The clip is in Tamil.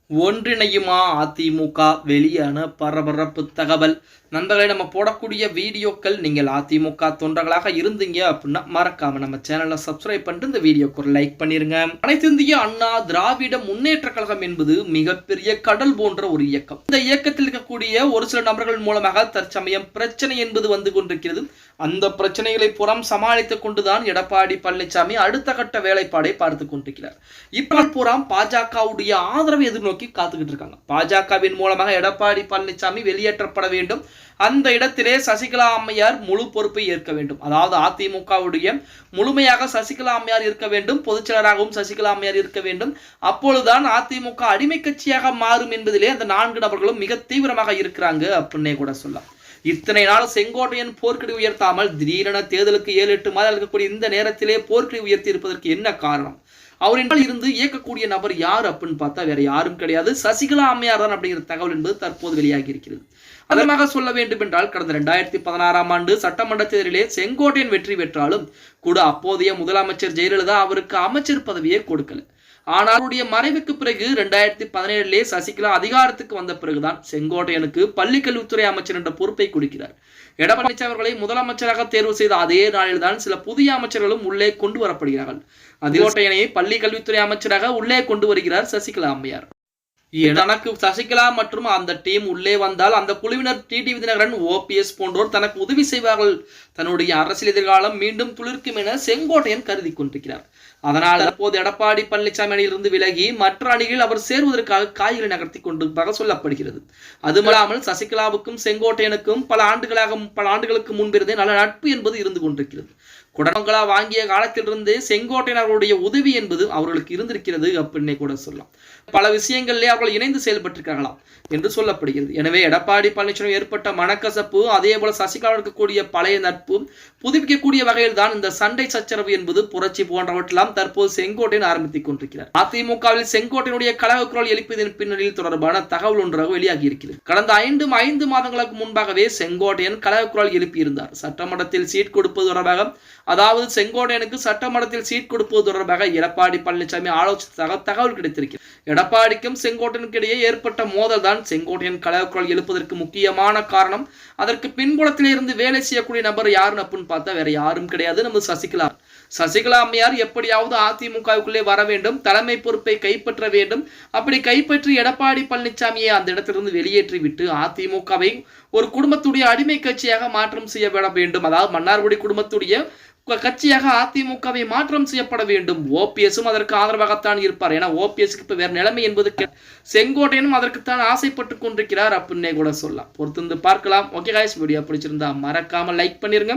ஒன்றிணையுமா அதிமுக வெளியான பரபரப்பு தகவல். நண்பர்களே, நம்ம போடக்கூடிய வீடியோக்கள் நீங்கள் அதிமுக தொண்டர்களாக இருந்தீங்க அப்படின்னா மறக்காம நம்ம சேனலை சப்ஸ்கிரைப் பண்ணிட்டு இந்த வீடியோக்கு ஒரு லைக் பண்ணிருங்க. அனைத்து இந்திய அண்ணா திராவிட முன்னேற்ற கழகம் என்பது மிகப்பெரிய கடல் போன்ற ஒரு இயக்கம். இந்த இயக்கத்தில் இருக்கக்கூடிய ஒரு சில நபர்கள் மூலமாக தற்சமயம் பிரச்சனை என்பது வந்து கொண்டிருக்கிறது. அந்த பிரச்சனைகளை புறம் சமாளித்துக் கொண்டுதான் எடப்பாடி பழனிசாமி அடுத்த கட்ட வேலைப்பாடை பார்த்து கொண்டிருக்கிறார். இப்ப புறம் பாஜகவுடைய ஆதரவை எதிர்நோக்கி காத்துக்கிட்டு இருக்காங்க. பாஜகவின் மூலமாக எடப்பாடி பழனிசாமி வெளியேற்றப்பட வேண்டும். அந்த இடத்திலே சசிகலா அம்மையார் முழு பொறுப்பை ஏற்க வேண்டும். அதாவது அதிமுகவுடைய முழுமையாக சசிகலா அம்மையார் இருக்க வேண்டும். பொதுச்செயலராகவும் சசிகலா அம்மையார் இருக்க வேண்டும். அப்பொழுதுதான் அதிமுக அடிமை கட்சியாக மாறும் என்பதிலே அந்த 4 நபர்களும் மிக தீவிரமாக இருக்கிறாங்க அப்படின்னே கூட சொல்லலாம். இத்தனை நாள் செங்கோட்டையன் போர்க்கடி உயர்த்தாமல் திடீரென தேர்தலுக்கு 7-8 மாதம் இருக்கக்கூடிய இந்த நேரத்திலே போர்க்கடி உயர்த்தி இருப்பதற்கு என்ன காரணம்? அவரின் இருந்து இயக்கக்கூடிய நபர் யார் அப்படின்னு பார்த்தா வேற யாரும் கிடையாது, சசிகலா அம்மையார் தான் அப்படிங்கிற தகவல் என்பது தற்போது வெளியாகி இருக்கிறது. அதற்காக சொல்ல வேண்டும் என்றால் கடந்த 2016ஆம் ஆண்டு சட்டமன்ற தேர்தலிலே செங்கோட்டையன் வெற்றி பெற்றாலும் கூட அப்போதைய முதலமைச்சர் ஜெயலலிதா அவருக்கு அமைச்சர் பதவியே கொடுக்கல. ஆனால் அவருடைய மறைவுக்கு பிறகு 2017 சசிகலா அதிகாரத்துக்கு வந்த பிறகுதான் செங்கோட்டையனுக்கு பள்ளி கல்வித்துறை அமைச்சர் என்ற பொறுப்பை கொடுக்கிறார். எடப்பாடி பழனிசாமி அவர்களை முதலமைச்சராக தேர்வு செய்த அதே நாளில்தான் சில புதிய அமைச்சர்களும் உள்ளே கொண்டு வரப்படுகிறார்கள். செங்கோட்டையனை பள்ளி கல்வித்துறை அமைச்சராக உள்ளே கொண்டு வருகிறார் சசிகலா அம்மையார். தனக்கு சசிகலா மற்றும் அந்த டீம் உள்ளே வந்தால் அந்த குழுவினர் டிடிவி தினகரன், ஓபிஎஸ் போன்றோர் தனக்கு உதவி செய்வார்கள். தன்னுடைய அரசியல் எதிர்காலம் மீண்டும் துளிர்க்கும் என செங்கோட்டையன் கருதி கொண்டிருக்கிறார். அதனால் தற்போது எடப்பாடி பழனிசாமி அணியிலிருந்து விலகி மற்ற அணிகளில் அவர் சேருவதற்காக காய்களை நகர்த்தி கொண்டிருப்பதாக சொல்லப்படுகிறது. அதுமல்லாமல் சசிகலாவுக்கும் செங்கோட்டையனுக்கும் பல ஆண்டுகளுக்கு முன்பிருந்தே நல்ல நட்பு என்பது இருந்து கொண்டிருக்கிறது. குடங்களா வாங்கிய காலத்திலிருந்து செங்கோட்டையன் அவர்களுடைய உதவி என்பது அவர்களுக்கு இருந்திருக்கிறது அப்படின்னே கூட சொல்லலாம். பல விஷயங்களிலே அவர்கள் இணைந்து செயல்பட்டிருக்காங்களாம் என்று சொல்லப்படுகிறது. எனவே எடப்பாடி பழனிசாமி ஏற்பட்ட மனக்கசப்பு, அதே போல சசிகலா இருக்கக்கூடிய பழைய நட்பு புதுப்பிக்கக்கூடிய வகையில் தான் இந்த சண்டை சச்சரவு என்பது புரட்சி போன்றவற்றெல்லாம் தற்போது செங்கோட்டையன் ஆரம்பித்துக் கொண்டிருக்கிறார். அதிமுகவில் செங்கோட்டையனுடைய கழக குரல் எழுப்பியதன் பின்னணியில் தொடர்பான தகவல் ஒன்றாக வெளியாகி இருக்கிறது. கடந்த 5 மாதங்களுக்கு முன்பாகவே செங்கோட்டையன் கழக குரல் எழுப்பியிருந்தார். சட்டமன்றத்தில் சீட் கொடுப்பது தொடர்பாக, அதாவது செங்கோட்டையனுக்கு சட்டமன்றத்தில் சீட் கொடுப்பது தொடர்பாக எடப்பாடி பழனிசாமி ஆலோசித்ததாக தகவல் கிடைத்திருக்கிறது. எடப்பாடிக்கும் செங்கோட்டையனுக்கு இடையே ஏற்பட்ட மோதல் தான் செங்கோட்டையன் கழக குரல் எழுப்பதற்கு முக்கியமான காரணம். அதற்கு பின்புலத்திலே இருந்து வேலை செய்யக்கூடிய நபர் யாருன்னு அப்படின்னு பார்த்தா வேற யாரும் கிடையாது, நம்ம சசிகலா அம்மையார் எப்படியாவது அதிமுகவுக்குள்ளே வர வேண்டும், தலைமை பொறுப்பை கைப்பற்ற வேண்டும். அப்படி கைப்பற்றி எடப்பாடி பழனிசாமியை அந்த இடத்திலிருந்து வெளியேற்றி விட்டு அதிமுகவை ஒரு குடும்பத்துடைய அடிமை கட்சியாக மாற்றம் செய்ய வேண்டும். அதாவது மன்னார்குடி குடும்பத்துடைய கட்சியாக அதிமுகவை மாற்றம் செய்யப்பட வேண்டும். ஓபிஎஸும் அதற்கு ஆதரவாகத்தான் இருப்பார். ஏன்னா ஓபிஎஸ்க்கு இப்ப வேற நிலைமை என்பது செங்கோட்டையனும் அதற்குத்தான் ஆசைப்பட்டு கொண்டிருக்கிறார் அப்படின்னே கூட சொல்லலாம். பொறுத்திருந்து பார்க்கலாம். ஓகே गाइस, வீடியோ பிடிச்சிருந்தா மறக்காம லைக் பண்ணிருங்க.